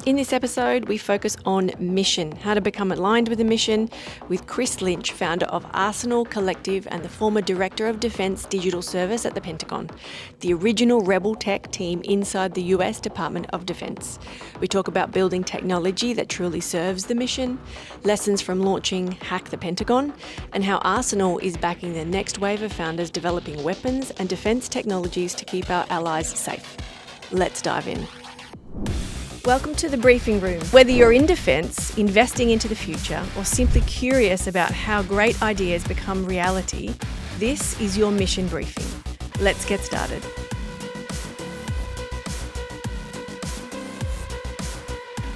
In this episode, we focus on mission, how to become aligned with a mission, with Chris Lynch, founder of Arsenal Collective and the former Director of Defence Digital Service at the Pentagon, the original rebel tech team inside the US Department of Defence. We talk about building technology that truly serves the mission, lessons from launching Hack the Pentagon, and how Arsenal is backing the next wave of founders developing weapons and defence technologies to keep our allies safe. Let's dive in. Welcome to the briefing room. Whether you're in defence, investing into the future, or simply curious about how great ideas become reality, this is your mission briefing. Let's get started.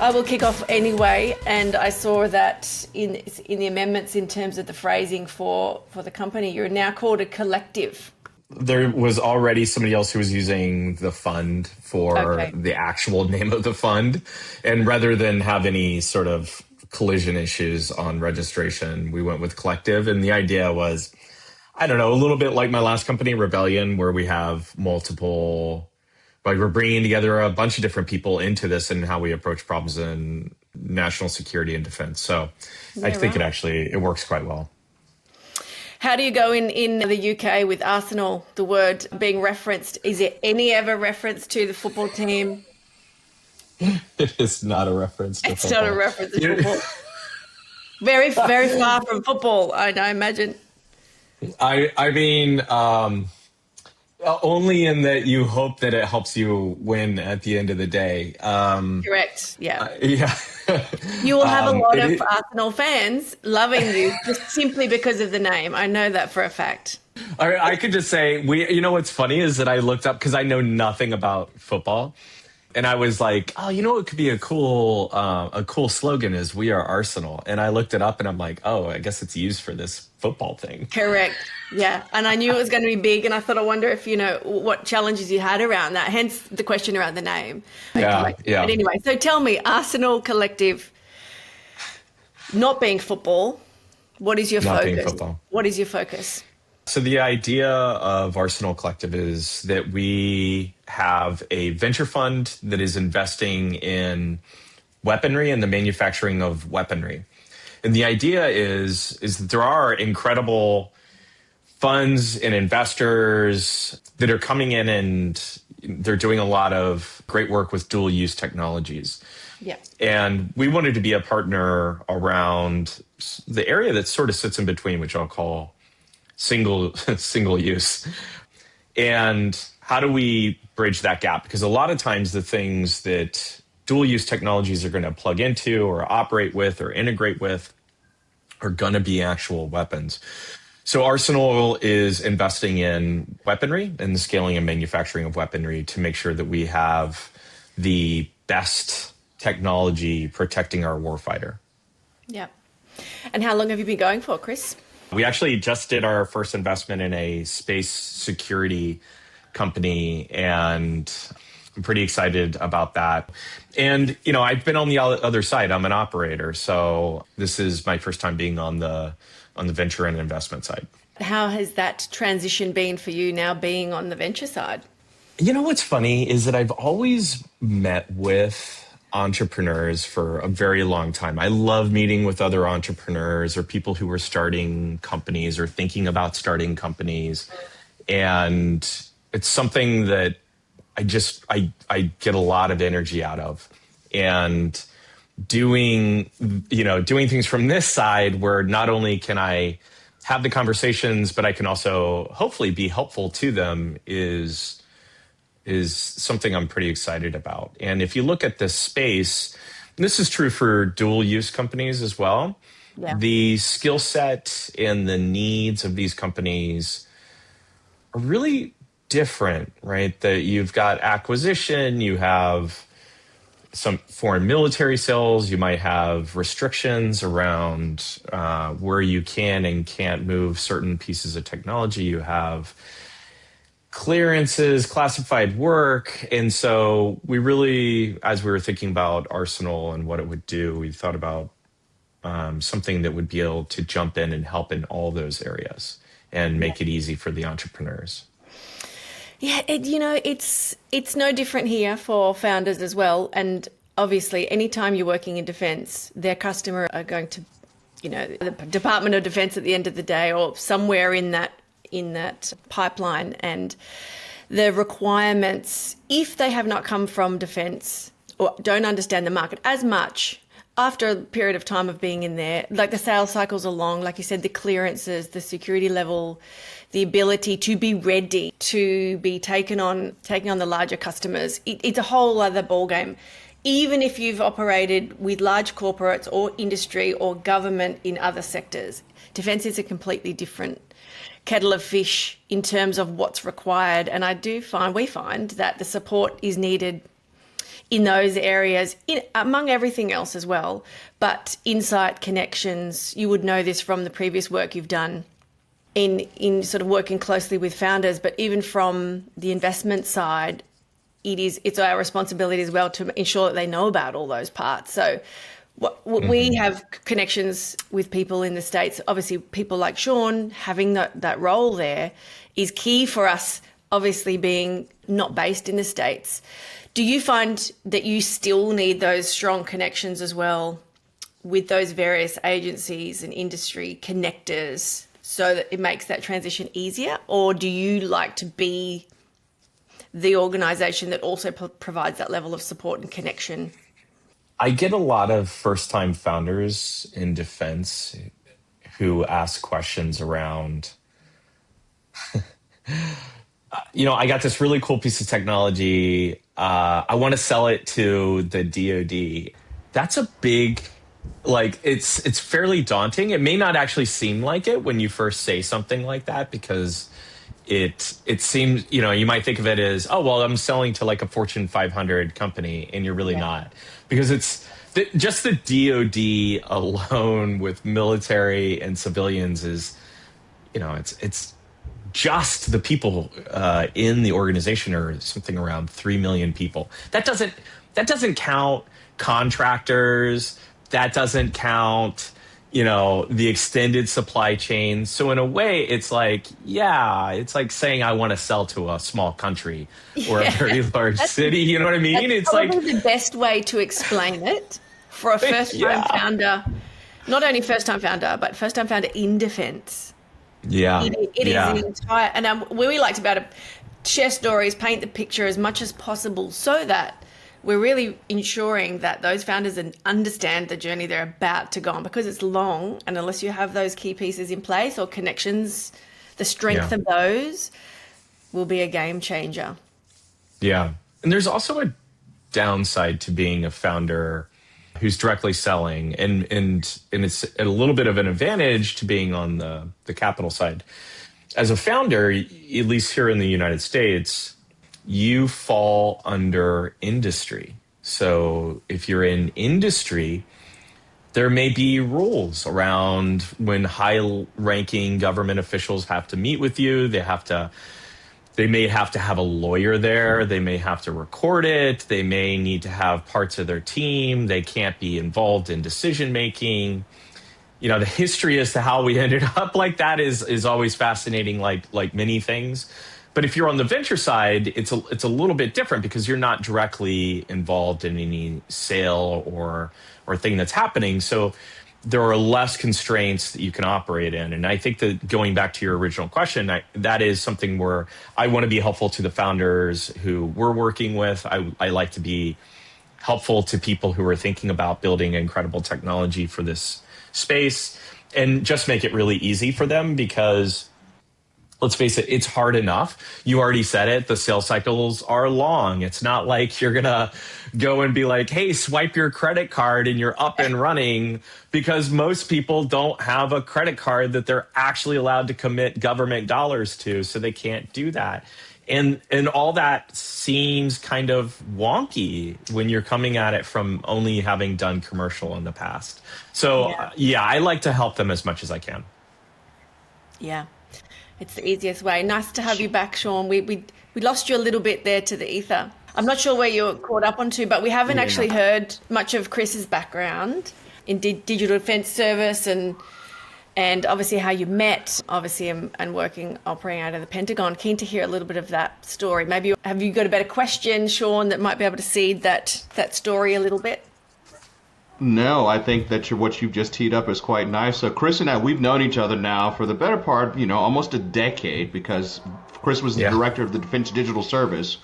I will kick off anyway, and I saw that in the amendments in terms of the phrasing for the company, you're now called a collective. There was already somebody else who was using the fund for the actual name of the fund. And rather than have any sort of collision issues on registration, we went with collective. And the idea was, I don't know, a little bit like my last company, Rebellion, where we have multiple, like we're bringing together a bunch of different people into this and how we approach problems in national security and defense. So I think it works quite well. How do you go in the UK with Arsenal, the word being referenced? Is there any ever reference to the football team? It is not a reference to football. It's not a reference to football. Very, very far from football, I imagine. I mean, only in that you hope that it helps you win at the end of the day. Correct, yeah. Yeah. You will have a lot of Arsenal fans loving you just simply because of the name. I know that for a fact. I could just say, what's funny is that I looked up because I know nothing about football. And I was like, oh, it could be a cool slogan is "We are Arsenal." And I looked it up and I'm like, oh, I guess it's used for this football thing. Correct. Yeah. And I knew it was going to be big. And I thought, I wonder if, what challenges you had around that. Hence the question around the name. Yeah. But anyway, so tell me, Arsenal Collective, not being football, what is your focus? Not being football. What is your focus? So the idea of Arsenal Collective is that we have a venture fund that is investing in weaponry and the manufacturing of weaponry. And the idea is that there are incredible funds and investors that are coming in and they're doing a lot of great work with dual use technologies. Yeah. And we wanted to be a partner around the area that sort of sits in between, which I'll call single use. And how do we bridge that gap? Because a lot of times the things that dual use technologies are going to plug into or operate with or integrate with are going to be actual weapons. So Arsenal is investing in weaponry and the scaling and manufacturing of weaponry to make sure that we have the best technology protecting our warfighter. Yeah. And how long have you been going for, Chris? We actually just did our first investment in a space security company, and I'm pretty excited about that. And, I've been on the other side. I'm an operator, so this is my first time being on the venture and investment side. How has that transition been for you now being on the venture side? What's funny is that I've always met with entrepreneurs for a very long time. I love meeting with other entrepreneurs or people who are starting companies or thinking about starting companies. And it's something that I get a lot of energy out of. And doing things from this side where not only can I have the conversations, but I can also hopefully be helpful to them is something I'm pretty excited about. And if you look at this space, and this is true for dual use companies as well, the skill set and the needs of these companies are really different, right? That you've got acquisition, you have some foreign military sales, you might have restrictions around where you can and can't move certain pieces of technology. You have clearances, classified work. And so we really, as we were thinking about Arsenal and what it would do, we thought about something that would be able to jump in and help in all those areas and make it easy for the entrepreneurs. Yeah, it's no different here for founders as well. And obviously, anytime you're working in defence, their customer are going to, the Department of Defence at the end of the day, or somewhere in that pipeline, and the requirements, if they have not come from defence or don't understand the market as much, after a period of time of being in there, like the sales cycles are long, like you said, the clearances, the security level, the ability to be ready to be taking on the larger customers, it's a whole other ballgame. Even if you've operated with large corporates or industry or government in other sectors, defence is a completely different kettle of fish in terms of what's required. And we find that the support is needed in those areas, among everything else as well. But insight, connections, you would know this from the previous work you've done in sort of working closely with founders, but even from the investment side, it's our responsibility as well to ensure that they know about all those parts. So we have connections with people in the States. Obviously, people like Sean, having that role there is key for us, obviously being not based in the States. Do you find that you still need those strong connections as well with those various agencies and industry connectors so that it makes that transition easier? Or do you like to be the organisation that also provides that level of support and connection? I get a lot of first-time founders in defense who ask questions around, I got this really cool piece of technology. I want to sell it to the DoD. That's a big, it's fairly daunting. It may not actually seem like it when you first say something like that, because it seems, you might think of it as, oh, well, I'm selling to like a Fortune 500 company, and you're really not, because it's just the DoD alone with military and civilians is, it's just the people in the organization are something around 3 million people. That doesn't count contractors. That doesn't count, the extended supply chain. So in a way, it's like saying I want to sell to a small country or a very large city. You know what I mean? It's probably the best way to explain it for a first-time founder, not only first-time founder, but first-time founder in defence. Yeah. It is the entire, and we like to be able to share stories, paint the picture as much as possible so that we're really ensuring that those founders understand the journey they're about to go on, because it's long, and unless you have those key pieces in place or connections, the strength of those will be a game changer. Yeah. And there's also a downside to being a founder who's directly selling, and it's a little bit of an advantage to being on the capital side. As a founder, at least here in the United States, you fall under industry. So if you're in industry, there may be rules around when high-ranking government officials have to meet with you. They may have to have a lawyer there. They may have to record it. They may need to have parts of their team. They can't be involved in decision-making. The history as to how we ended up like that is always fascinating, like many things. But if you're on the venture side, it's a little bit different, because you're not directly involved in any sale or thing that's happening. So there are less constraints that you can operate in. And I think that, going back to your original question, that is something where I want to be helpful to the founders who we're working with. I like to be helpful to people who are thinking about building incredible technology for this space, and just make it really easy for them, because let's face it, it's hard enough. You already said it. The sales cycles are long. It's not like you're going to go and be like, hey, swipe your credit card and you're up and running, because most people don't have a credit card that they're actually allowed to commit government dollars to, so they can't do that. And all that seems kind of wonky when you're coming at it from only having done commercial in the past. So, I like to help them as much as I can. Yeah. It's the easiest way. Nice to have you back, Sean. We lost you a little bit there to the ether. I'm not sure where you're caught up onto, but we haven't actually heard much of Chris's background in digital defence service and and obviously how you met, obviously, and working, operating out of the Pentagon. Keen to hear a little bit of that story. Maybe have you got a better question, Sean, that might be able to seed that story a little bit? No, I think that what you've just teed up is quite nice. So Chris and I, we've known each other now for the better part, almost a decade, because Chris was the Yeah. director of the Defense Digital Service,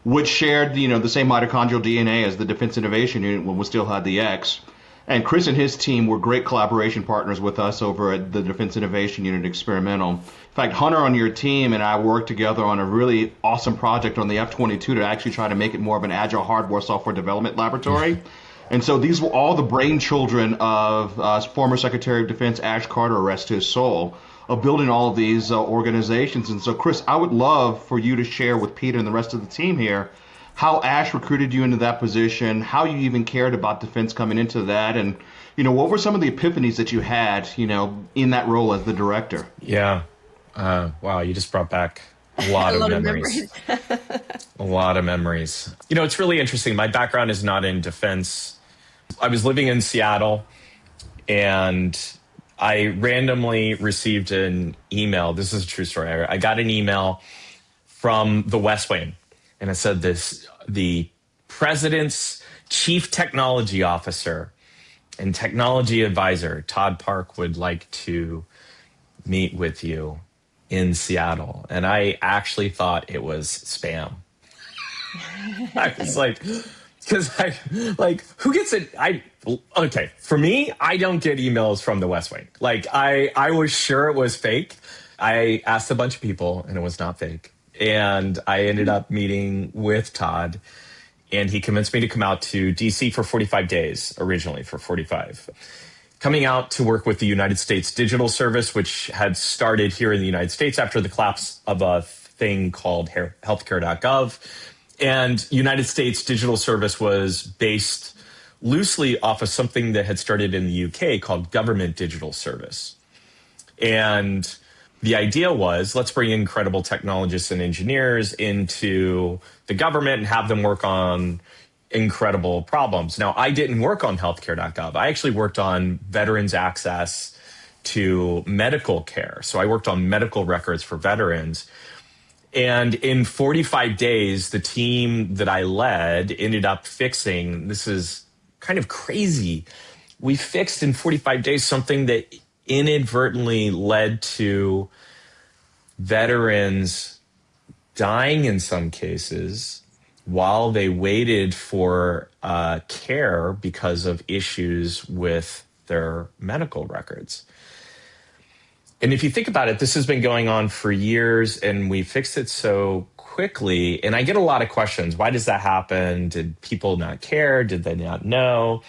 which shared, the same mitochondrial DNA as the Defense Innovation Unit when we still had the X. And Chris and his team were great collaboration partners with us over at the Defense Innovation Unit Experimental. In fact, Hunter on your team and I worked together on a really awesome project on the F-22 to actually try to make it more of an agile hardware software development laboratory. And so these were all the brain children of former Secretary of Defense Ash Carter, rest his soul, of building all of these organizations. And so, Chris, I would love for you to share with Peter and the rest of the team here how Ash recruited you into that position, how you even cared about defense coming into that, and what were some of the epiphanies that you had, in that role as the director? Yeah. Wow, you just brought back a lot A of lot of memories. memories. A lot of memories. It's really interesting. My background is not in defense. I was living in Seattle, and I randomly received an email. This is a true story. I got an email from the West Wing, and it said the president's chief technology officer and technology advisor, Todd Park, would like to meet with you in Seattle. And I actually thought it was spam. I was like, because who gets it? Okay, for me, I don't get emails from the West Wing. I was sure it was fake. I asked a bunch of people and it was not fake. And I ended up meeting with Todd, and he convinced me to come out to DC for 45 days, originally for 45. Coming out to work with the United States Digital Service, which had started here in the United States after the collapse of a thing called healthcare.gov. And United States Digital Service was based loosely off of something that had started in the UK called Government Digital Service. And the idea was, let's bring incredible technologists and engineers into the government and have them work on incredible problems. Now, I didn't work on healthcare.gov. I actually worked on veterans' access to medical care. So I worked on medical records for veterans. And in 45 days, the team that I led ended up fixing, this is kind of crazy. We fixed in 45 days something that inadvertently led to veterans dying in some cases while they waited for care because of issues with their medical records. And if you think about it, this has been going on for years, and we fixed it so quickly. And I get a lot of questions. Why does that happen? Did people not care? Did they not know?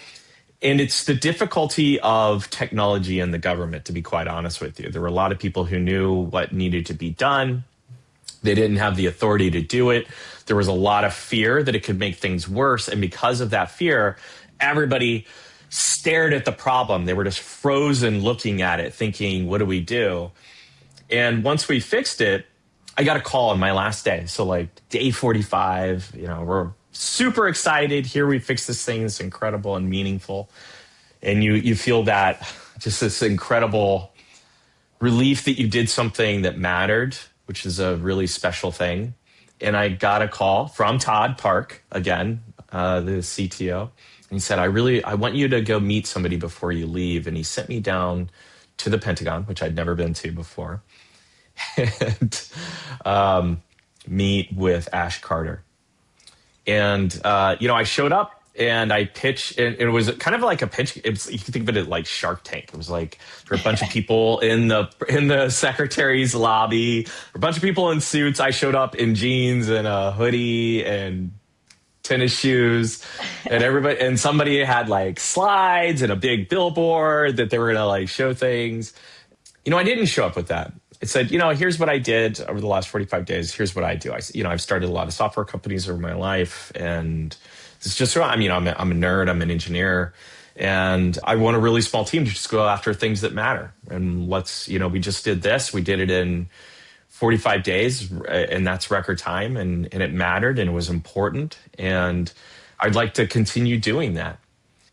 And it's the difficulty of technology in the government, to be quite honest with you. There were a lot of people who knew what needed to be done. They didn't have the authority to do it. There was a lot of fear that it could make things worse. And because of that fear, everybody stared at the problem. They were just frozen looking at it, thinking, what do we do? And once we fixed it, I got a call on my last day. So day 45, we're super excited. Here we fixed this thing. It's incredible and meaningful. And you feel that just this incredible relief that you did something that mattered, which is a really special thing. And I got a call from Todd Park, again, the CTO. And he said, I want you to go meet somebody before you leave. And he sent me down to the Pentagon, which I'd never been to before, and meet with Ash Carter. And, I showed up and I pitched, and it was kind of like a pitch. You can think of it like Shark Tank. It was like there were a bunch of people in the secretary's lobby, a bunch of people in suits. I showed up in jeans and a hoodie and tennis shoes, and somebody had slides and a big billboard that they were going to show things. I didn't show up with that. It said, here's what I did over the last 45 days. Here's what I do. I've started a lot of software companies over my life, and it's just who I'm a nerd. I'm an engineer, and I want a really small team to just go after things that matter. And we just did this. We did it in 45 days, and that's record time, and it mattered, and it was important, and I'd like to continue doing that.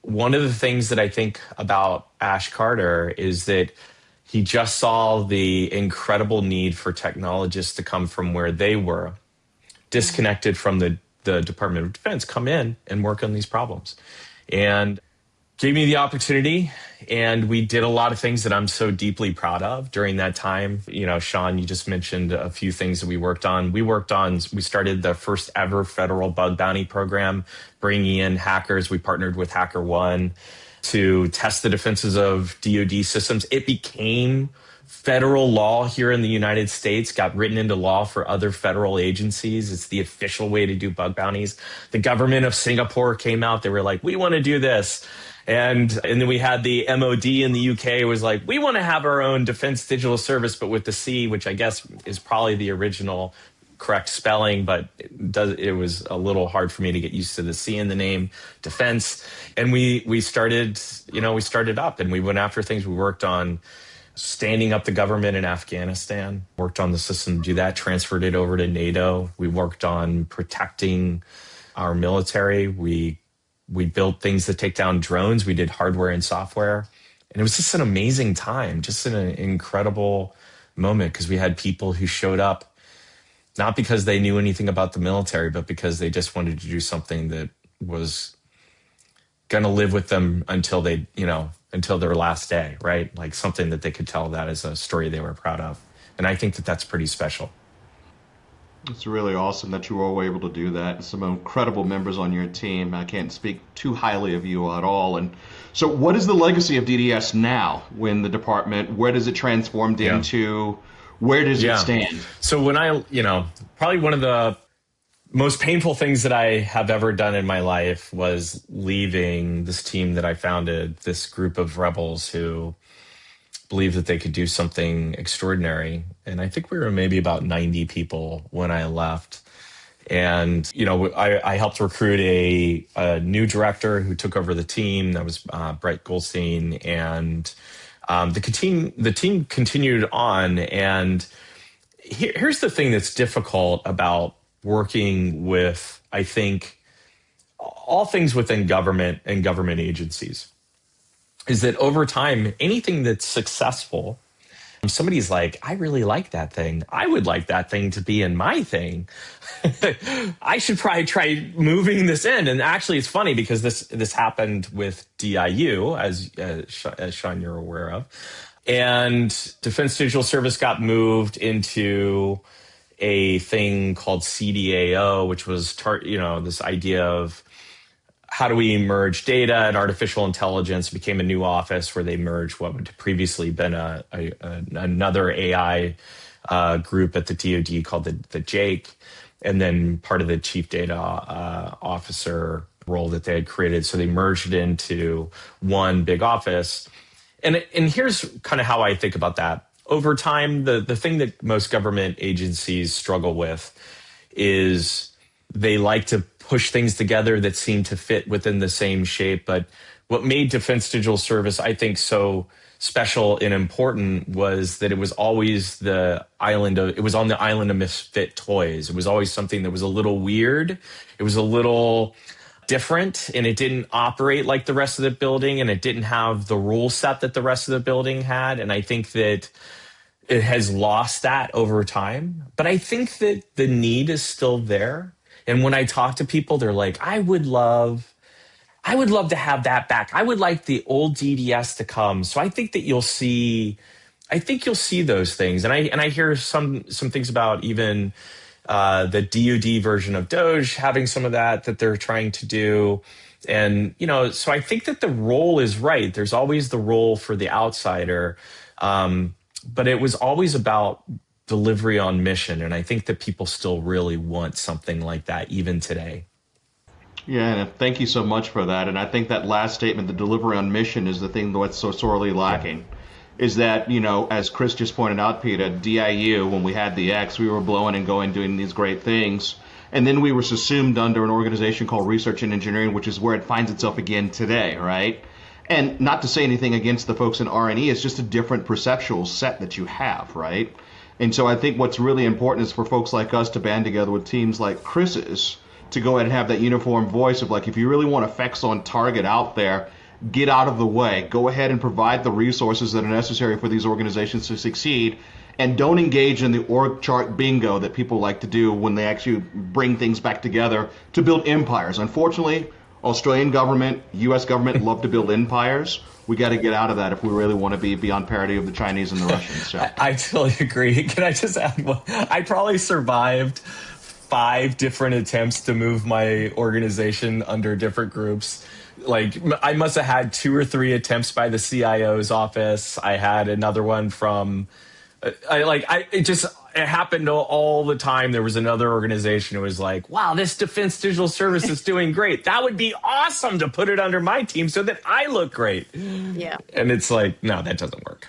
One of the things that I think about Ash Carter is that He just saw the incredible need for technologists to come from where they were, disconnected from the Department of Defense, come in and work on these problems. And gave me the opportunity, and we did a lot of things that I'm so deeply proud of during that time. You know, Sean, you just mentioned a few things that we worked on. We started the first ever federal bug bounty program, bringing in hackers. We partnered with HackerOne to test the defenses of DoD systems. It became federal law here in the United States, got written into law for other federal agencies. It's the official way to do bug bounties. The government of Singapore came out. They were like, we want to do this. And then we had the MOD in the UK was like, we want to have our own Defense Digital Service, but with the C, which I guess is probably the original correct spelling, but it was a little hard for me to get used to the C in the name, defense. And we started up and we went after things. We worked on standing up the government in Afghanistan, worked on the system to do that, transferred it over to NATO. We worked on protecting our military. We built things that take down drones. We did hardware and software. And it was just an amazing time, just an incredible moment, because we had people who showed up not because they knew anything about the military, but because they just wanted to do something that was going to live with them until their last day, right? Like something that they could tell that as a story they were proud of. And I think that that's pretty special. It's really awesome that you were all able to do that. Some incredible members on your team. I can't speak too highly of you at all. And so what is the legacy of DDS now when the department, where does it transformed into? Where does it stand? So when probably one of the most painful things that I have ever done in my life was leaving this team that I founded, this group of rebels who believed that they could do something extraordinary. And I think we were maybe about 90 people when I left. And, I helped recruit a new director who took over the team. That was Brett Goldstein. And the team continued on. And here's the thing that's difficult about working with, I think, all things within government and government agencies, is that over time, anything that's successful, somebody's like, I really like that thing. I would like that thing to be in my thing. I should probably try moving this in. And actually, it's funny because this happened with DIU, as Sean, you're aware of. And Defense Digital Service got moved into a thing called CDAO, which was this idea of how do we merge data and artificial intelligence. It became a new office where they merged what would previously been another AI group at the DoD called the JAKE, and then part of the chief data officer role that they had created. So they merged it into one big office. And here's kind of how I think about that. Over time, the thing that most government agencies struggle with is they like to push things together that seem to fit within the same shape. But what made Defense Digital Service, I think, so special and important was that it was always it was on the island of misfit toys. It was always something that was a little weird. It was a little different, and it didn't operate like the rest of the building, and it didn't have the rule set that the rest of the building had. And I think that it has lost that over time. But I think that the need is still there. And when I talk to people, they're like, I would love to have that back. I would like the old DDS to come. So I think that you'll see those things. And I hear some things about even the DoD version of Doge having some of that they're trying to do. And, so I think that the role is right. There's always the role for the outsider. But it was always about delivery on mission. And I think that people still really want something like that even today. Yeah, thank you so much for that. And I think that last statement, the delivery on mission, is the thing that's so sorely lacking. Is that, as Chris just pointed out, Pete, at DIU, when we had the X, we were blowing and going, doing these great things. And then we were subsumed under an organization called Research and Engineering, which is where it finds itself again today, right? And not to say anything against the folks in R&E, it's just a different perceptual set that you have, right? And so I think what's really important is for folks like us to band together with teams like Chris's to go ahead and have that uniform voice of, like, if you really want effects on target out there, get out of the way. Go ahead and provide the resources that are necessary for these organizations to succeed, and don't engage in the org chart bingo that people like to do when they actually bring things back together to build empires. Unfortunately, Australian government, U.S. government love to build empires. We got to get out of that if we really want to be beyond parity of the Chinese and the Russians. So. I totally agree. Can I just add one? I probably survived 5 different attempts to move my organization under different groups. Like, I must have had 2 or 3 attempts by the CIO's office. I had another one from, it happened all the time. There was another organization who was like, wow, this Defense Digital Service is doing great. That would be awesome to put it under my team so that I look great. Yeah. And it's like, no, that doesn't work.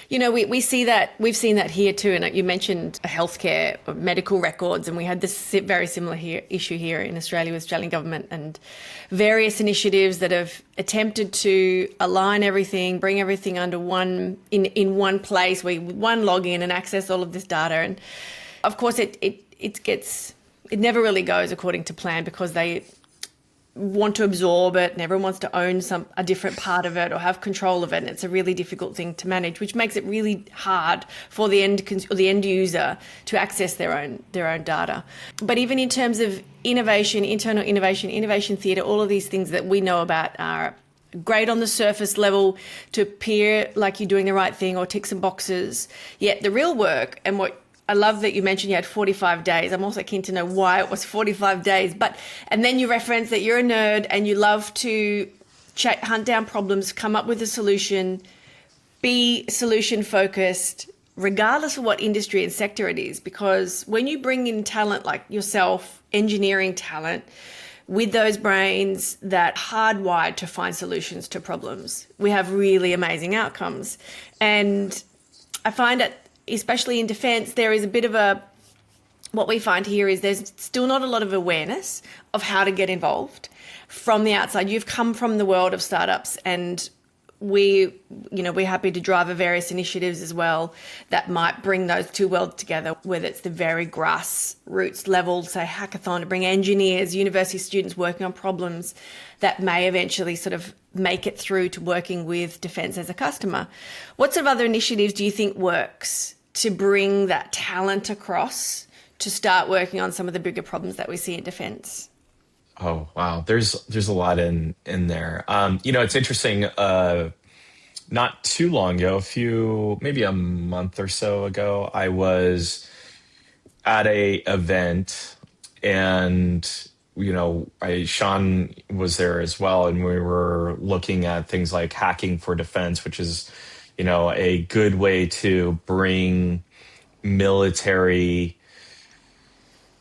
You know, we see that, we've seen that here too. And you mentioned healthcare, medical records, and we had this very similar issue here in Australia with Australian government and various initiatives that have attempted to align everything, bring everything under one, in one place where one login and access all of this data. And of course, it never really goes according to plan because they want to absorb it and everyone wants to own a different part of it or have control of it, and it's a really difficult thing to manage, which makes it really hard for the end user to access their own data. But even in terms of innovation, internal innovation theatre, all of these things that we know about are great on the surface level to appear like you're doing the right thing or tick some boxes. Yet the real work, and what I love that you mentioned you had 45 days. I'm also keen to know why it was 45 days. And then you reference that you're a nerd and you love to hunt down problems, come up with a solution, be solution focused, regardless of what industry and sector it is. Because when you bring in talent like yourself, engineering talent, with those brains that hardwired to find solutions to problems, we have really amazing outcomes. And I find it, especially in defence, there is a bit of what we find here is there's still not a lot of awareness of how to get involved from the outside. You've come from the world of startups, and we're happy to drive various initiatives as well that might bring those two worlds together, whether it's the very grassroots level, say hackathon, to bring engineers, university students working on problems that may eventually sort of make it through to working with Defence as a customer. What sort of other initiatives do you think works to bring that talent across to start working on some of the bigger problems that we see in Defence? Oh, wow. There's a lot in there. It's interesting. Not too long ago, maybe a month or so ago, I was at a event, and Sean was there as well, and we were looking at things like hacking for defense, which is, a good way to bring military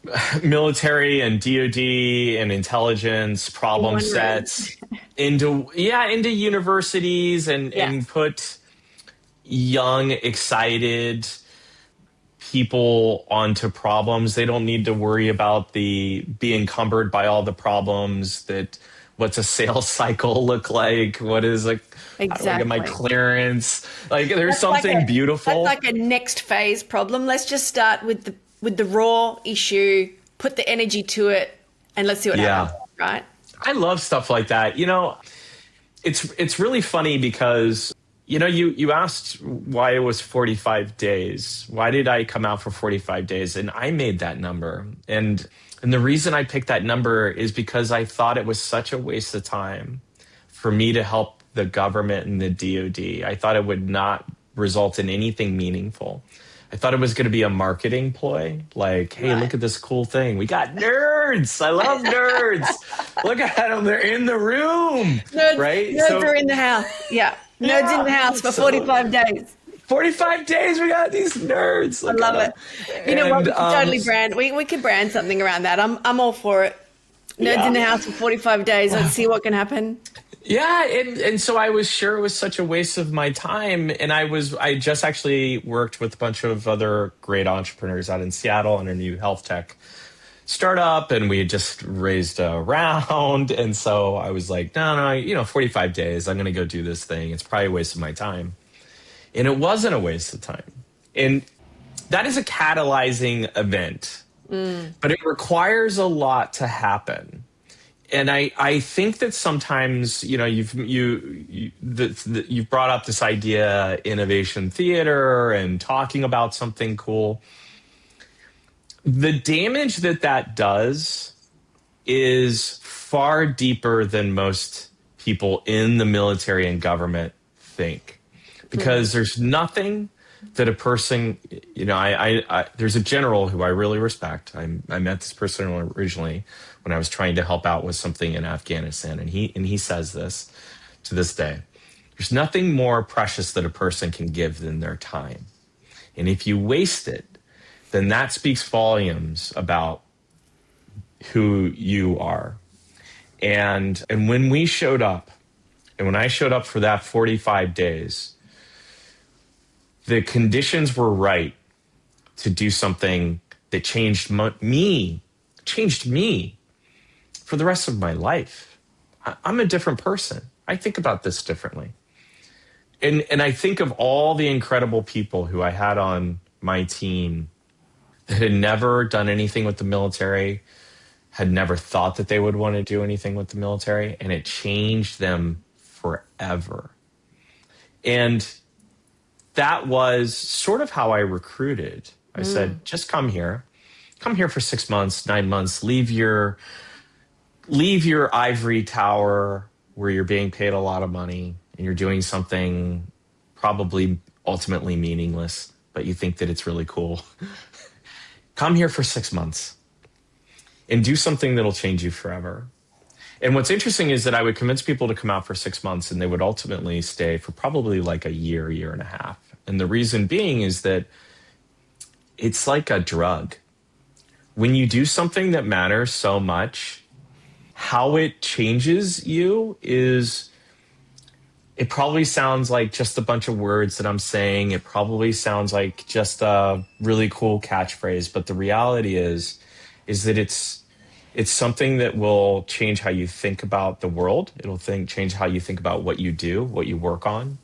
and DoD and intelligence problem sets into universities and put young, excited people onto problems. They don't need to worry about be encumbered by all the problems what's a sales cycle look like? What is exactly. How do I get my clearance? There's something beautiful. That's like a next phase problem. Let's just start with the raw issue, put the energy to it, and let's see what happens, right? I love stuff like that. It's really funny because, you asked why it was 45 days. Why did I come out for 45 days? And I made that number. And the reason I picked that number is because I thought it was such a waste of time for me to help the government and the DoD. I thought it would not result in anything meaningful. I thought it was going to be a marketing ploy. Like, hey, look at this cool thing. We got nerds. I love nerds. Look at them. They're in the room. Right? Nerds are in the house. Yeah. Nerds in the house for 45 days. 45 days. We got these nerds. I love it. You know what? We could totally brand. We could brand something around that. I'm all for it. Nerds in the house for 45 days. Let's see what can happen. Yeah, and so I was sure it was such a waste of my time, and I just actually worked with a bunch of other great entrepreneurs out in Seattle on a new health tech startup, and we had just raised a round, and so I was like, no, 45 days, I'm going to go do this thing. It's probably a waste of my time, and it wasn't a waste of time, and that is a catalyzing event, but it requires a lot to happen. And I think that sometimes, you've brought up this idea, innovation theater and talking about something cool. The damage that does is far deeper than most people in the military and government think, because there's nothing that a person, there's a general who I really respect. I met this person originally when I was trying to help out with something in Afghanistan, and he says this to this day: there's nothing more precious that a person can give than their time, and if you waste it, then that speaks volumes about who you are. And when we showed up, and when I showed up for that 45 days, the conditions were right to do something that changed me for the rest of my life. I'm a different person. I think about this differently. And I think of all the incredible people who I had on my team that had never done anything with the military, had never thought that they would want to do anything with the military, and it changed them forever. And that was sort of how I recruited. I said, just come here for 6 months, 9 months, leave your ivory tower where you're being paid a lot of money and you're doing something probably ultimately meaningless, but you think that it's really cool. Come here for 6 months and do something that'll change you forever. And what's interesting is that I would convince people to come out for 6 months, and they would ultimately stay for probably like a year and a half. And the reason being is that it's like a drug. When you do something that matters so much, how it changes you is, it probably sounds like just a bunch of words that I'm saying. It probably sounds like just a really cool catchphrase. But the reality is that it's something that will change how you think about the world. It'll change how you think about what you do, what you work on,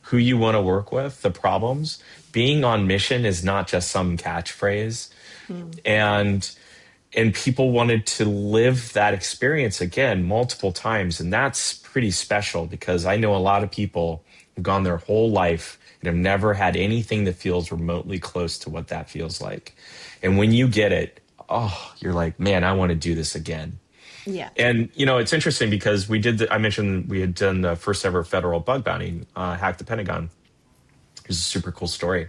who you want to work with, the problems. Being on mission is not just some catchphrase. And people wanted to live that experience again multiple times. And that's pretty special, because I know a lot of people who've gone their whole life and have never had anything that feels remotely close to what that feels like. And when you get it, you're like, man, I want to do this again. Yeah. And, it's interesting because I mentioned we had done the first ever federal bug bounty, hack the Pentagon. It was a super cool story.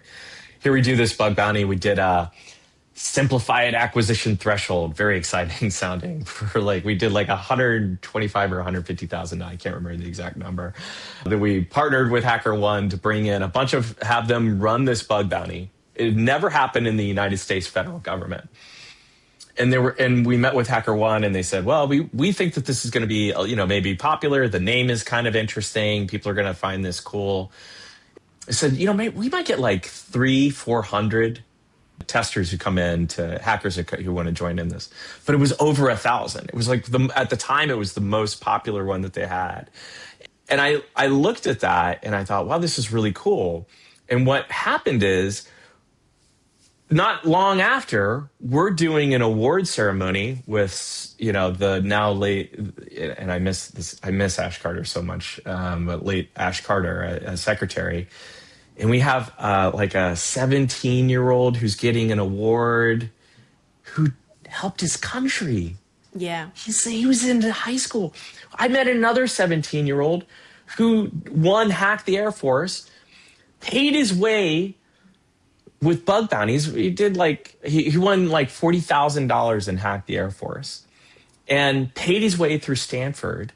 Here we do this bug bounty. We did a simplified acquisition threshold, very exciting sounding, we did like 125 or 150,000. I can't remember the exact number. That we partnered with HackerOne to bring in have them run this bug bounty. It never happened in the United States federal government. And we met with HackerOne, and they said, well, we think that this is going to be, maybe popular. The name is kind of interesting. People are going to find this cool. I said, we might get like 300-400 testers who come in, to hackers who want to join in this. But it was over 1,000. It was like at the time, it was the most popular one that they had. And I looked at that and I thought, wow, this is really cool. And what happened is, not long after, we're doing an award ceremony with, the now late, and I miss Ash Carter so much, but late Ash Carter as secretary. And we have like a 17-year-old who's getting an award, who helped his country. Yeah. He was in high school. I met another 17-year-old who hacked the Air Force, paid his way with bug bounties. He did he won like $40,000 and hacked the Air Force, and paid his way through Stanford,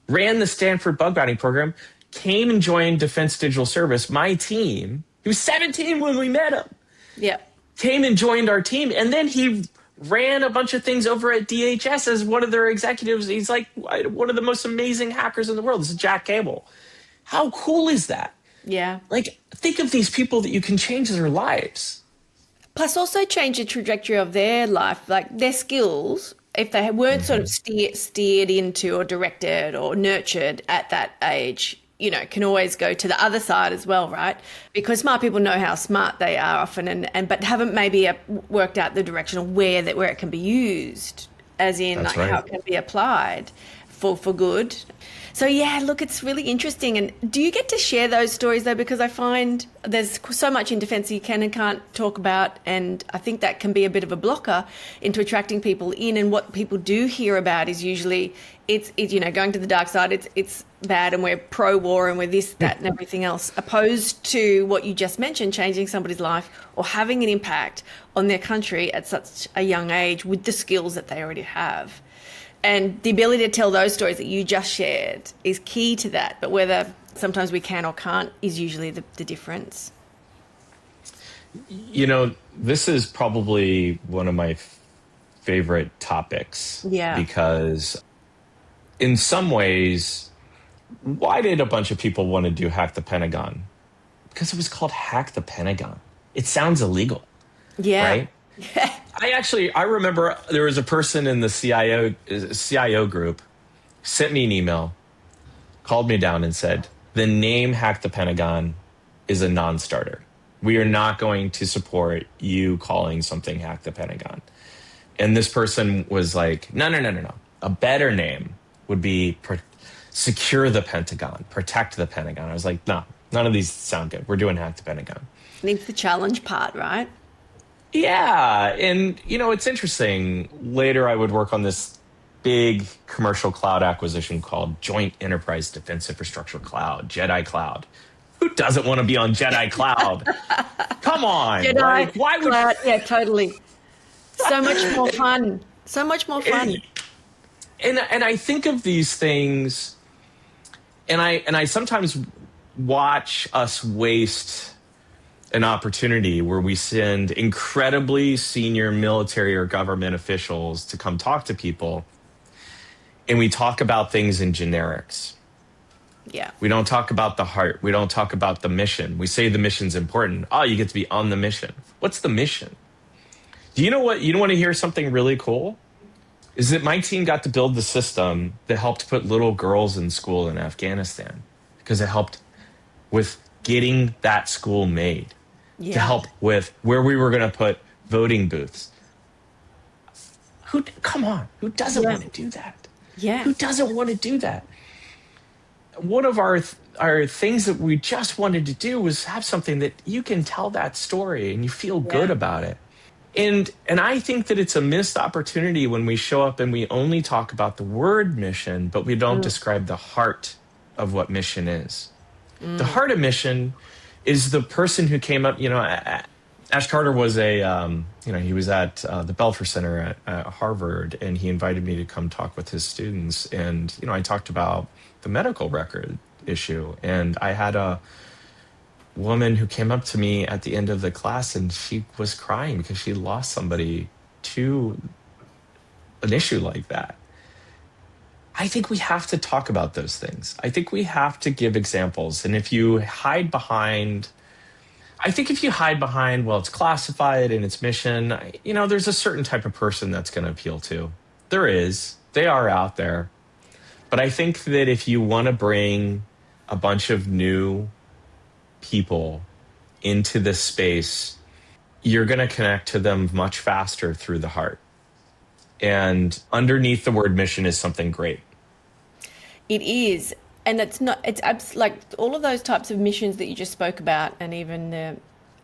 ran the Stanford bug bounty program, came and joined Defense Digital Service, my team. He was 17 when we met him. Yeah. Came and joined our team, and then he ran a bunch of things over at DHS as one of their executives. He's like one of the most amazing hackers in the world. This is Jack Cable. How cool is that? Yeah. Think of these people that you can change their lives. Plus also change the trajectory of their life, like their skills, if they weren't sort of steered into or directed or nurtured at that age, can always go to the other side as well, right? Because smart people know how smart they are often, but haven't maybe worked out the direction of where it can be used as in That's like how right. it can be applied for good. So yeah, look, it's really interesting. And do you get to share those stories though? Because I find there's so much in defence you can and can't talk about, and I think that can be a bit of a blocker into attracting people in. And what people do hear about is usually it's going to the dark side. It's bad, and we're pro-war, and we're this, that, and everything else. Opposed to what you just mentioned, changing somebody's life or having an impact on their country at such a young age with the skills that they already have. And the ability to tell those stories that you just shared is key to that. But whether sometimes we can or can't is usually the difference. This is probably one of my favorite topics. Yeah. Because in some ways, why did a bunch of people want to do Hack the Pentagon? Because it was called Hack the Pentagon. It sounds illegal, Yeah. right? I remember there was a person in the CIO group sent me an email, called me down and said, the name Hack the Pentagon is a non-starter. We are not going to support you calling something Hack the Pentagon. And this person was like, no. A better name would be Secure the Pentagon, Protect the Pentagon. I was like, no, none of these sound good. We're doing Hack the Pentagon. It's the challenge part, right? Yeah. And, it's interesting. Later, I would work on this big commercial cloud acquisition called Joint Enterprise Defense Infrastructure Cloud, JEDI Cloud. Who doesn't want to be on JEDI Cloud? Come on. JEDI like, why would Cloud, yeah, totally. So much more fun. So much more fun. And I think of these things, and I sometimes watch us waste an opportunity where we send incredibly senior military or government officials to come talk to people, and we talk about things in generics. Yeah. We don't talk about the heart. We don't talk about the mission. We say the mission's important. Oh, you get to be on the mission. What's the mission? Do you know what? You want to hear something really cool? Is that my team got to build the system that helped put little girls in school in Afghanistan, because it helped with getting that school made. Yeah. To help with where we were going to put voting booths. Come on, who doesn't want to do that? Yeah. Who doesn't want to do that? One of our things that we just wanted to do was have something that you can tell that story and you feel good about it. And I think that it's a missed opportunity when we show up and we only talk about the word mission, but we don't describe the heart of what mission is. The heart of mission is the person who came up, Ash Carter was he was at the Belfer Center at Harvard, and he invited me to come talk with his students. And, I talked about the medical record issue. And I had a woman who came up to me at the end of the class, and she was crying because she lost somebody to an issue like that. I think we have to talk about those things. I think we have to give examples. And if you hide behind, well, it's classified and it's mission, there's a certain type of person that's going to appeal to. They are out there. But I think that if you want to bring a bunch of new people into this space, you're going to connect to them much faster through the heart. And underneath the word mission is something great. It is. And it's like all of those types of missions that you just spoke about, and even the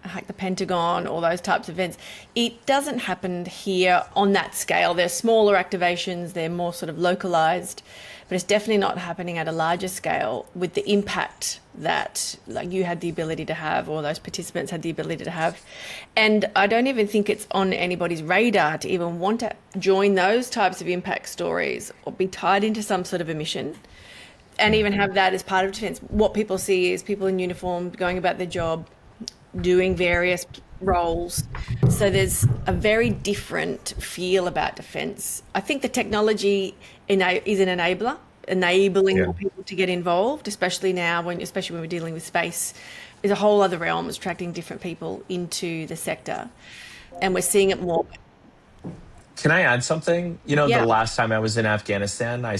Hack the Pentagon, all those types of events, it doesn't happen here on that scale. They're smaller activations, they're more sort of localized, but it's definitely not happening at a larger scale with the impact that like you had the ability to have, or those participants had the ability to have. And I don't even think it's on anybody's radar to even want to join those types of impact stories or be tied into some sort of a mission and even have that as part of defence. What people see is people in uniform going about their job, doing various roles. So there's a very different feel about defence. I think the technology is an enabler, enabling more people to get involved, especially now, especially when we're dealing with space. There's a whole other realm of attracting different people into the sector. And we're seeing it more. Can I add something? The last time I was in Afghanistan, I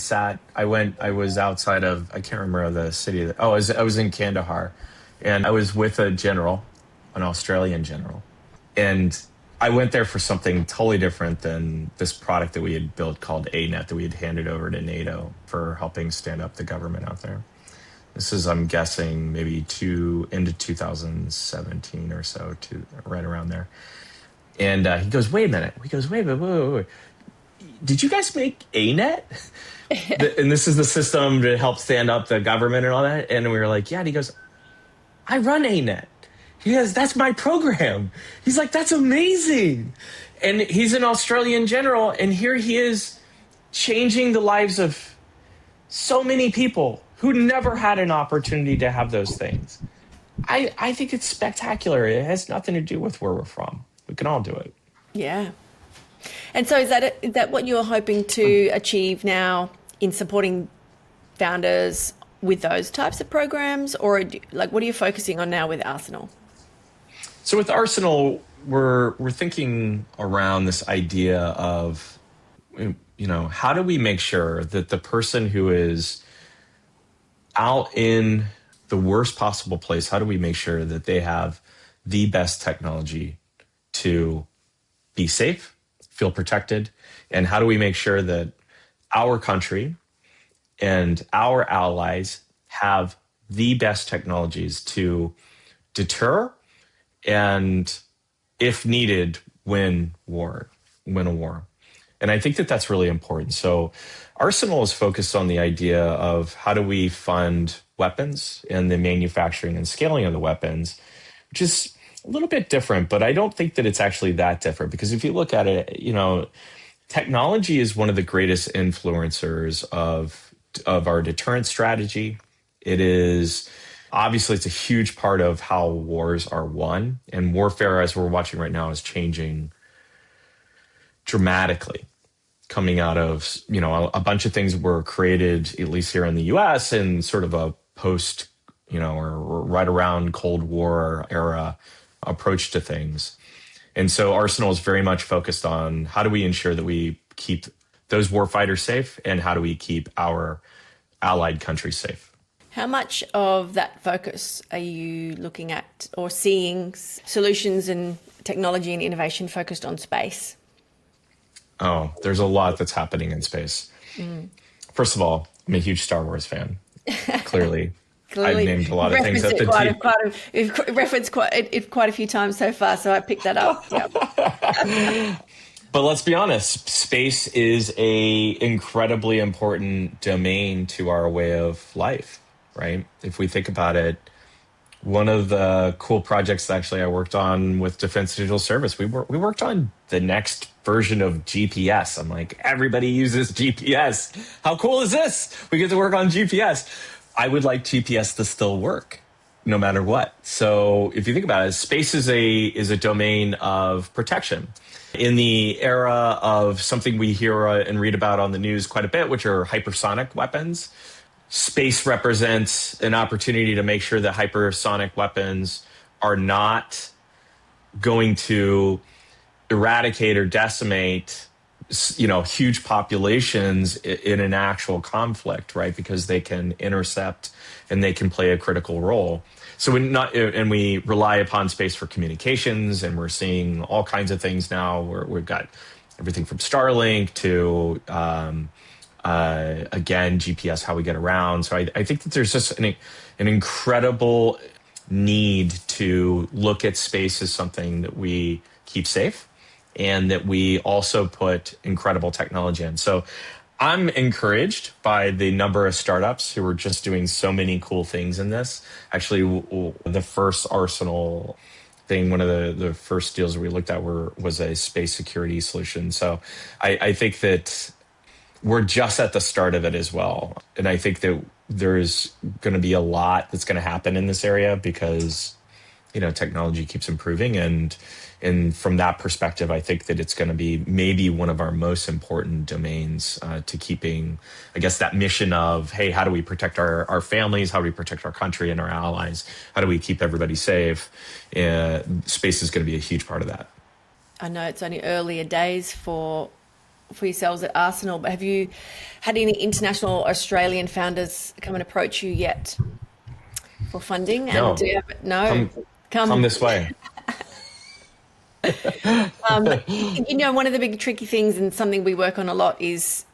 was outside of, I can't remember the city. I was in Kandahar, and I was with a general, an Australian general. And I went there for something totally different than this product that we had built called ANET that we had handed over to NATO for helping stand up the government out there. This is, I'm guessing, maybe into 2017 or so, right around there. And he goes, wait a minute. He goes, wait. Did you guys make ANET? And this is the system to help stand up the government and all that. And we were like, yeah. And he goes, I run ANET. He goes, that's my program. He's like, that's amazing. And he's an Australian general. And here he is changing the lives of so many people who never had an opportunity to have those things. I think it's spectacular. It has nothing to do with where we're from. We can all do it. Yeah. And so is that what you're hoping to achieve now in supporting founders with those types of programs? Or like, what are you focusing on now with Arsenal? So with Arsenal, we're thinking around this idea of, how do we make sure that the person who is out in the worst possible place, how do we make sure that they have the best technology to be safe, feel protected? And how do we make sure that our country and our allies have the best technologies to deter and, if needed, win a war? And I think that that's really important. So Arsenal is focused on the idea of how do we fund weapons and the manufacturing and scaling of the weapons, which is a little bit different, but I don't think that it's actually that different, because if you look at it, technology is one of the greatest influencers of our deterrent strategy. It is obviously, it's a huge part of how wars are won, and warfare, as we're watching right now, is changing dramatically, coming out of, a bunch of things were created, at least here in the US, in sort of a post, or right around Cold War era approach to things. And so Arsenal is very much focused on how do we ensure that we keep those warfighters safe, and how do we keep our allied countries safe. How much of that focus are you looking at or seeing solutions and technology and innovation focused on space? Oh, there's a lot that's happening in space. First of all, I'm a huge Star Wars fan. Clearly. I've named a lot of things at the You've referenced quite a few times so far, so I picked that up. Yep. But let's be honest, space is a incredibly important domain to our way of life, right? If we think about it, one of the cool projects that actually I worked on with Defense Digital Service, we worked on the next version of GPS. I'm like, everybody uses GPS. How cool is this? We get to work on GPS. I would like GPS to still work no matter what. So if you think about it, space is a domain of protection. In the era of something we hear and read about on the news quite a bit, which are hypersonic weapons, space represents an opportunity to make sure that hypersonic weapons are not going to eradicate or decimate, huge populations in an actual conflict, right? Because they can intercept and they can play a critical role. So we rely upon space for communications, and we're seeing all kinds of things now. We've got everything from Starlink to again, GPS, how we get around. So I think that there's just an incredible need to look at space as something that we keep safe and that we also put incredible technology in. So I'm encouraged by the number of startups who are just doing so many cool things in this. Actually, the first Arsenal thing, one of the first deals we looked at was a space security solution. So I think that we're just at the start of it as well. And I think that there's going to be a lot that's going to happen in this area because, technology keeps improving. And from that perspective, I think that it's going to be maybe one of our most important domains to keeping, I guess, that mission of, hey, how do we protect our families? How do we protect our country and our allies? How do we keep everybody safe? Space is going to be a huge part of that. I know it's only earlier days for yourselves at Arsenal, but have you had any international Australian founders come and approach you yet for funding? No. And do you have, no? Come this way. One of the big tricky things and something we work on a lot is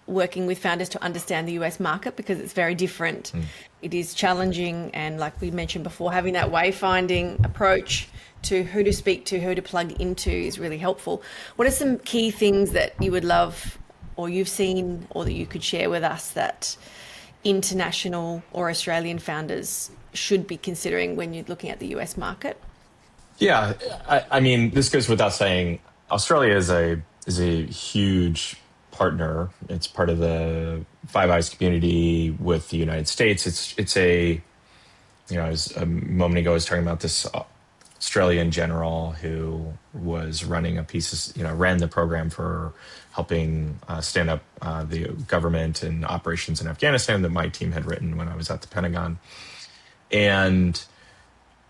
working with founders to understand the US market because it's very different. It is challenging. And like we mentioned before, having that wayfinding approach to who to speak to, who to plug into is really helpful. What are some key things that you would love or you've seen or that you could share with us that international or Australian founders should be considering when you're looking at the US market? Yeah, I mean, this goes without saying. Australia is a huge partner. It's part of the Five Eyes community with the United States. It's a, as a moment ago, I was talking about this Australian general who was running ran the program for helping stand up the government and operations in Afghanistan that my team had written when I was at the Pentagon. And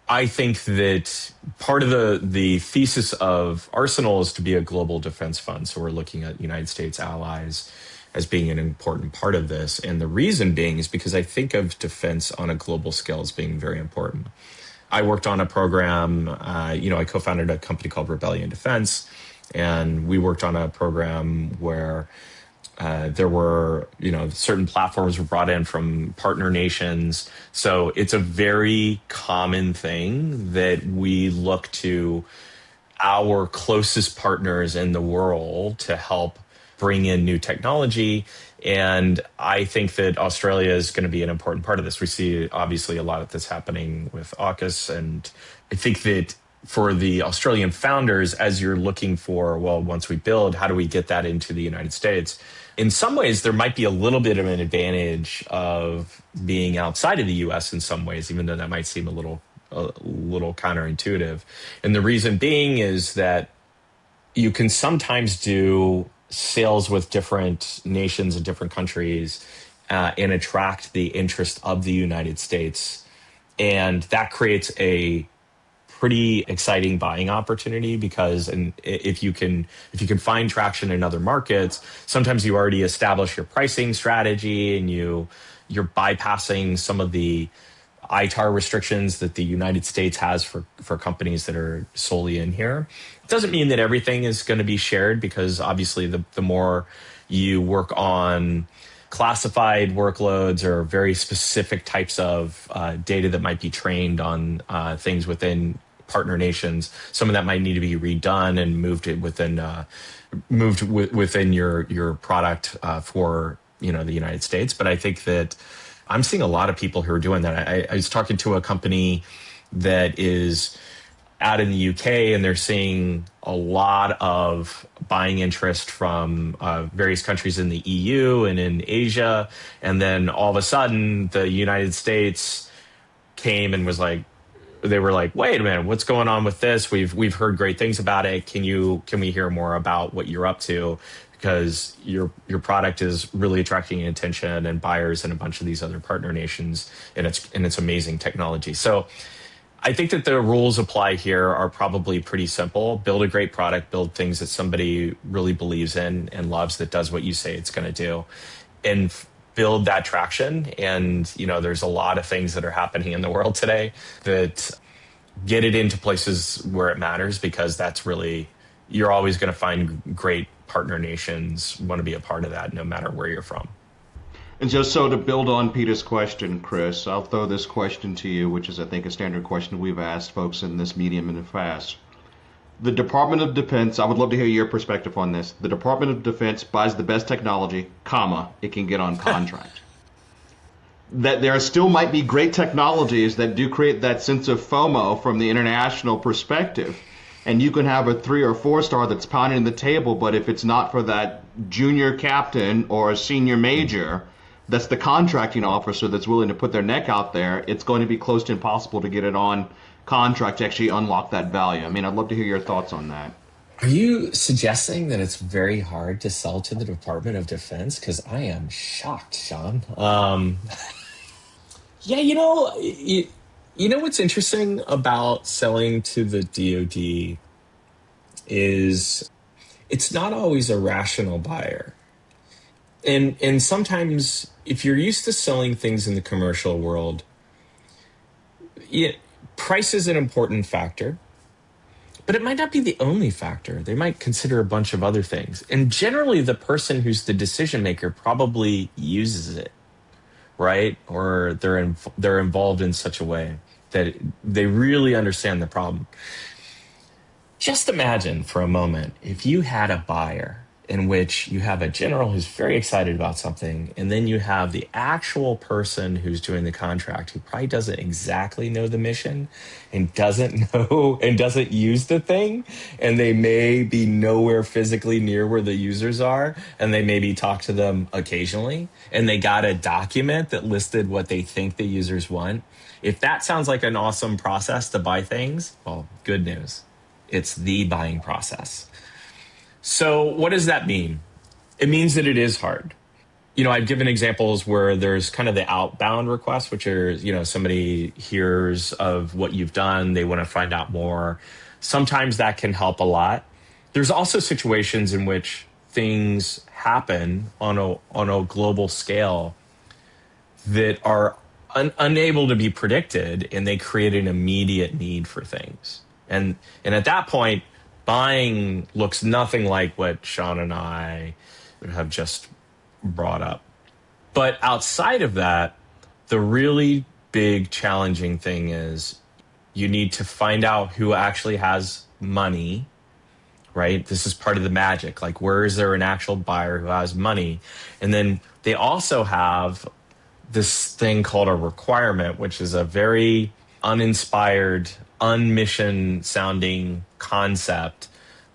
I think that part of the thesis of Arsenal is to be a global defense fund. So we're looking at United States allies as being an important part of this. And the reason being is because I think of defense on a global scale as being very important. I worked on a program, I co-founded a company called Rebellion Defense, and we worked on a program where there were, certain platforms were brought in from partner nations. So it's a very common thing that we look to our closest partners in the world to help bring in new technology. And I think that Australia is going to be an important part of this. We see obviously a lot of this happening with AUKUS. And I think that for the Australian founders, as you're looking for, well, once we build, how do we get that into the United States? In some ways, there might be a little bit of an advantage of being outside of the US in some ways, even though that might seem a little counterintuitive. And the reason being is that you can sometimes do sales with different nations and different countries and attract the interest of the United States. And that creates a pretty exciting buying opportunity because if you can find traction in other markets, sometimes you already establish your pricing strategy and you're bypassing some of the ITAR restrictions that the United States has for companies that are solely in here. It doesn't mean that everything is going to be shared because obviously the more you work on classified workloads or very specific types of data that might be trained on things within partner nations, some of that might need to be redone and moved within your product for the United States. But I think that I'm seeing a lot of people who are doing that. I was talking to a company that is out in the UK, and they're seeing a lot of buying interest from various countries in the EU and in Asia. And then all of a sudden, the United States came and they were like, wait a minute, what's going on with this? We've heard great things about it. Can we hear more about what you're up to? Because your product is really attracting attention and buyers in a bunch of these other partner nations, and it's amazing technology. So I think that the rules apply here are probably pretty simple. Build a great product, build things that somebody really believes in and loves, that does what you say it's going to do, and build that traction. And there's a lot of things that are happening in the world today that get it into places where it matters, because that's really, you're always going to find great partner nations want to be a part of that no matter where you're from. And just so to build on Peter's question, Chris, I'll throw this question to you, which is, I think, a standard question we've asked folks in this medium and fast. The Department of Defense, I would love to hear your perspective on this. The Department of Defense buys the best technology, it can get on contract. That there still might be great technologies that do create that sense of FOMO from the international perspective. And you can have a 3 or 4 star that's pounding the table, but if it's not for that junior captain or a senior major, that's the contracting officer that's willing to put their neck out there, it's going to be close to impossible to get it on contract to actually unlock that value. I mean, I'd love to hear your thoughts on that. Are you suggesting that it's very hard to sell to the Department of Defense? Because I am shocked, Sean. Yeah, what's interesting about selling to the DoD is it's not always a rational buyer. And sometimes if you're used to selling things in the commercial world, price is an important factor, But it might not be the only factor. They might consider a bunch of other things. And generally, the person who's the decision maker probably uses it, right? Or they're involved in such a way that they really understand the problem. Just imagine for a moment if you had a buyer in which you have a general who's very excited about something, and then you have the actual person who's doing the contract who probably doesn't exactly know the mission and doesn't know and doesn't use the thing, and they may be nowhere physically near where the users are, and they maybe talk to them occasionally, and they got a document that listed what they think the users want. If that sounds like an awesome process to buy things, well, good news. It's the buying process. So what does that mean? It means that it is hard. I've given examples where there's kind of the outbound request, which are, somebody hears of what you've done, they want to find out more. Sometimes that can help a lot. There's also situations in which things happen on a global scale that are unable to be predicted, and they create an immediate need for things. And at that point, buying looks nothing like what Sean and I have just brought up. But outside of that, the really big challenging thing is you need to find out who actually has money, right? This is part of the magic. Like, where is there an actual buyer who has money? And then they also have this thing called a requirement, which is a very uninspired, unmission sounding concept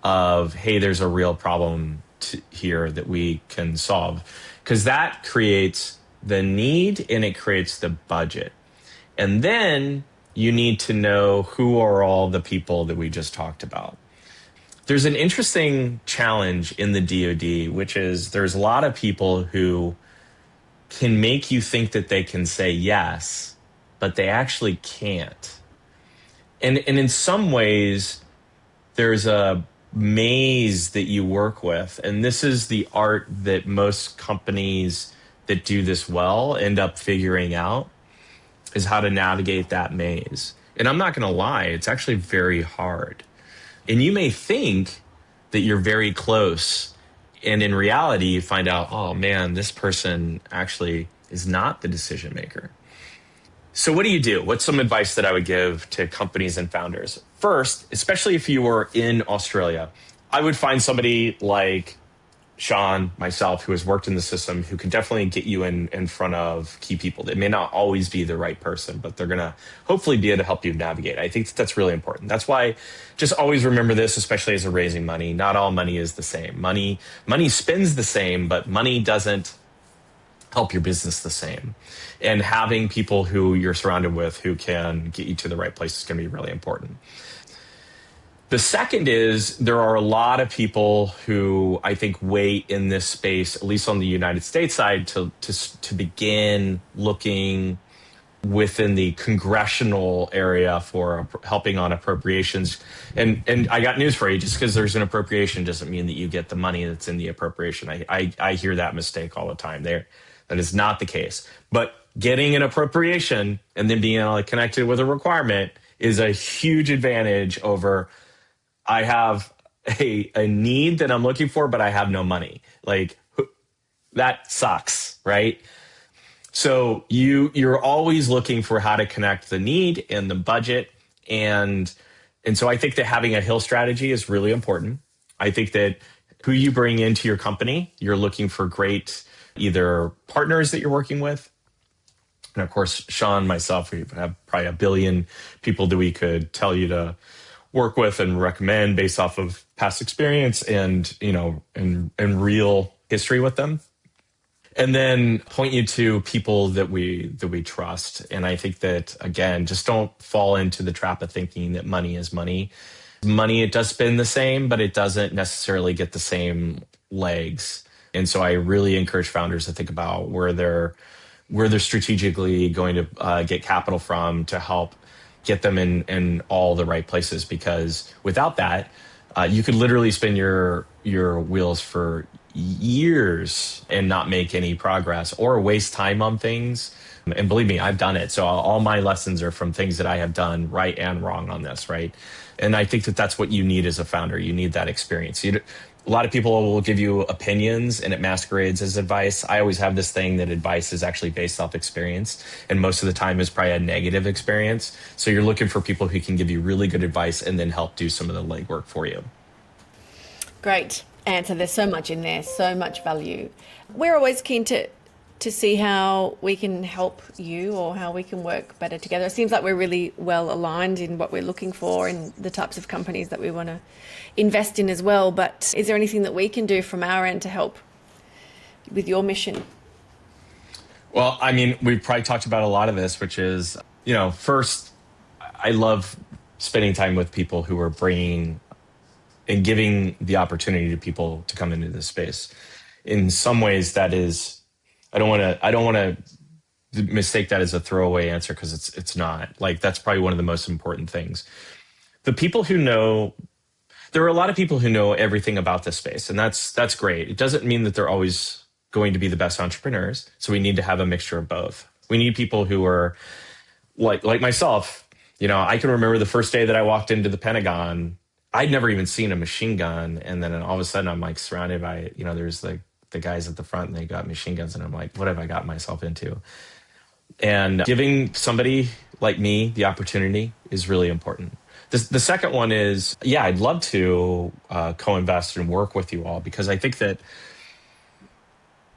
of, hey, there's a real problem here that we can solve. Because that creates the need and it creates the budget. And then you need to know who are all the people that we just talked about. There's an interesting challenge in the DoD, which is there's a lot of people who can make you think that they can say yes, but they actually can't. And in some ways, there's a maze that you work with. And this is the art that most companies that do this well end up figuring out, is how to navigate that maze. And I'm not going to lie, it's actually very hard. And you may think that you're very close. And in reality, you find out, oh man, this person actually is not the decision maker. So what do you do? What's some advice that I would give to companies and founders? First, especially if you were in Australia, I would find somebody like Sean, myself, who has worked in the system, who can definitely get you in front of key people. They may not always be the right person, but they're going to hopefully be able to help you navigate. I think that's really important. That's why just always remember this, especially as you're raising money. Not all money is the same. Money spends the same, but money doesn't help your business the same. And having people who you're surrounded with who can get you to the right place is going to be really important. The second is there are a lot of people who I think wait in this space, at least on the United States side, to begin looking within the congressional area for helping on appropriations. And I got news for you, just because there's an appropriation doesn't mean that you get the money that's in the appropriation. I hear that mistake all the time. That is not the case. But getting an appropriation and then being connected with a requirement is a huge advantage over, I have a need that I'm looking for, but I have no money. Like, that sucks, right? So you're always looking for how to connect the need and the budget. And so I think that having a hill strategy is really important. I think that who you bring into your company, you're looking for great either partners that you're working with. And of course, Sean, myself, we have probably a billion people that we could tell you to work with and recommend based off of past experience and, and real history with them. And then point you to people that we trust. And I think that, again, just don't fall into the trap of thinking that money is money. Money, it does spend the same, but it doesn't necessarily get the same legs. And so I really encourage founders to think about where they're strategically going to get capital from to help get them in all the right places. Because without that, you could literally spin your wheels for years and not make any progress, or waste time on things And believe me, I've done it. So all my lessons are from things that I have done right and wrong on this, right? And I think that that's what you need as a founder. You need that experience. A lot of people will give you opinions and it masquerades as advice. I always have this thing that advice is actually based off experience, and most of the time is probably a negative experience. So you're looking for people who can give you really good advice and then help do some of the legwork for you. Great answer. There's so much in there, so much value. We're always keen to see how we can help you or how we can work better together. It seems like we're really well aligned in what we're looking for and the types of companies that we want to invest in as well. But is there anything that we can do from our end to help with your mission? Well, I mean, we've probably talked about a lot of this, which is, first, I love spending time with people who are bringing and giving the opportunity to people to come into this space. In some ways, that is, I don't want to mistake that as a throwaway answer, because it's not. Like, that's probably one of the most important things. The people who know, there are a lot of people who know everything about this space, and that's great. It doesn't mean that they're always going to be the best entrepreneurs. So we need to have a mixture of both. We need people who are like myself. I can remember the first day that I walked into the Pentagon. I'd never even seen a machine gun, and then all of a sudden I'm like surrounded by, there's like the guys at the front and they got machine guns, and I'm like, what have I got myself into? And giving somebody like me the opportunity is really important. The second one is, I'd love to co-invest and work with you all, because I think that,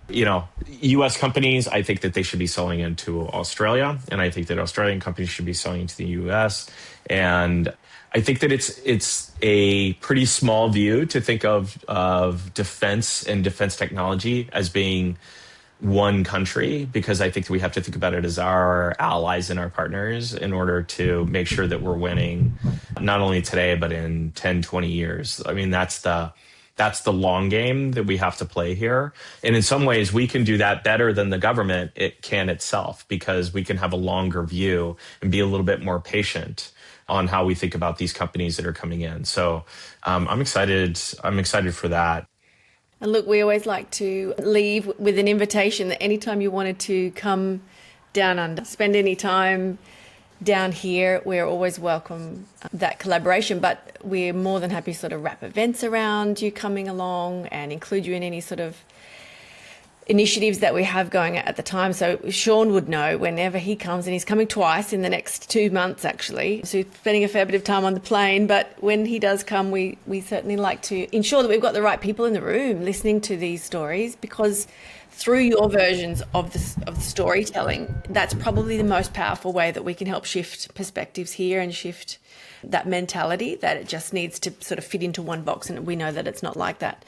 U.S. companies, I think that they should be selling into Australia, and I think that Australian companies should be selling into the U.S. And I think that it's a pretty small view to think of defense and defense technology as being one country, because I think we have to think about it as our allies and our partners in order to make sure that we're winning not only today, but in 10, 20 years. I mean, that's the long game that we have to play here. And in some ways, we can do that better than the government it can itself, because we can have a longer view and be a little bit more patient on how we think about these companies that are coming in. So I'm excited for that. And look, we always like to leave with an invitation that anytime you wanted to come down under, spend any time down here, we're always welcome that collaboration. But we're more than happy to sort of wrap events around you coming along and include you in any sort of initiatives that we have going at the time. So Sean would know whenever he comes, and he's coming twice in the next 2 months actually, so he's spending a fair bit of time on the plane. But when he does come, we certainly like to ensure that we've got the right people in the room listening to these stories, because through your versions of the storytelling, that's probably the most powerful way that we can help shift perspectives here and shift that mentality that it just needs to sort of fit into one box, and we know that it's not like that.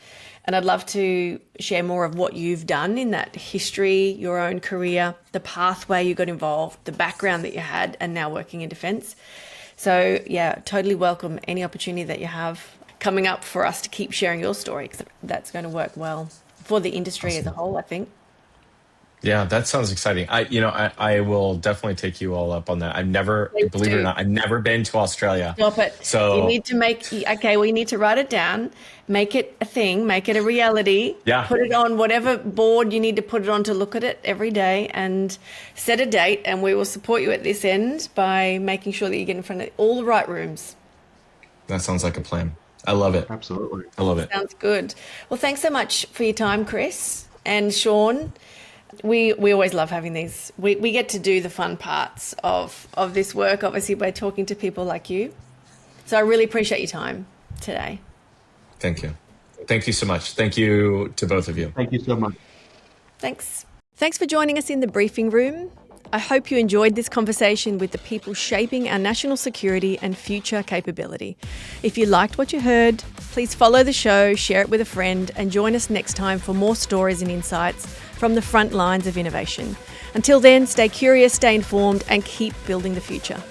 And I'd love to share more of what you've done in that history, your own career, the pathway you got involved, the background that you had, and now working in defence. So totally welcome any opportunity that you have coming up for us to keep sharing your story, because that's going to work well for the industry as a whole, I think. Yeah, that sounds exciting. I will definitely take you all up on that. Believe it or not, I've never been to Australia. Stop it. So you need to we need to write it down, make it a thing, make it a reality. Yeah. Put it on whatever board you need to put it on to look at it every day, and set a date, and we will support you at this end by making sure that you get in front of all the right rooms. That sounds like a plan. I love it. Absolutely. I love it. Sounds good. Well, thanks so much for your time, Chris and Sean. We always love having these. We get to do the fun parts of this work, obviously, by talking to people like you. So I really appreciate your time today. Thank you. Thank you so much. Thank you to both of you. Thank you so much. Thanks. Thanks for joining us in the briefing room. I hope you enjoyed this conversation with the people shaping our national security and future capability. If you liked what you heard, please follow the show, share it with a friend, and join us next time for more stories and insights from the front lines of innovation. Until then, stay curious, stay informed, and keep building the future.